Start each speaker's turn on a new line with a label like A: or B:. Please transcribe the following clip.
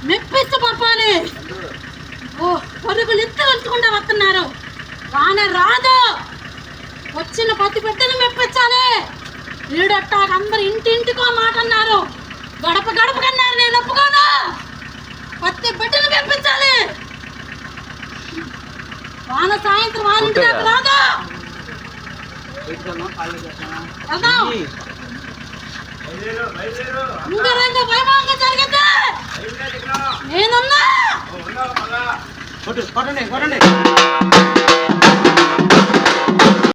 A: మెప్పిస్తూ పంపాలి. పరుగులు ఎత్తుకుంటూ వస్తున్నారు. వాన రాదు, వచ్చిన ప్రతి బిడ్డను మెప్పించాలి. ఈడొట్టాక అందరు ఇంటింటికో మాట అన్నారు, గడప గడపకన్నారు. నేను ఒప్పుకోను. ప్రతి బిడ్డను మెప్పించాలి. వాన సాయంత్రం వాళ్ళ ఇంటి దాకా రాదు. అంగరంగ వైభవంగా జరిగింది. నేనున్నా.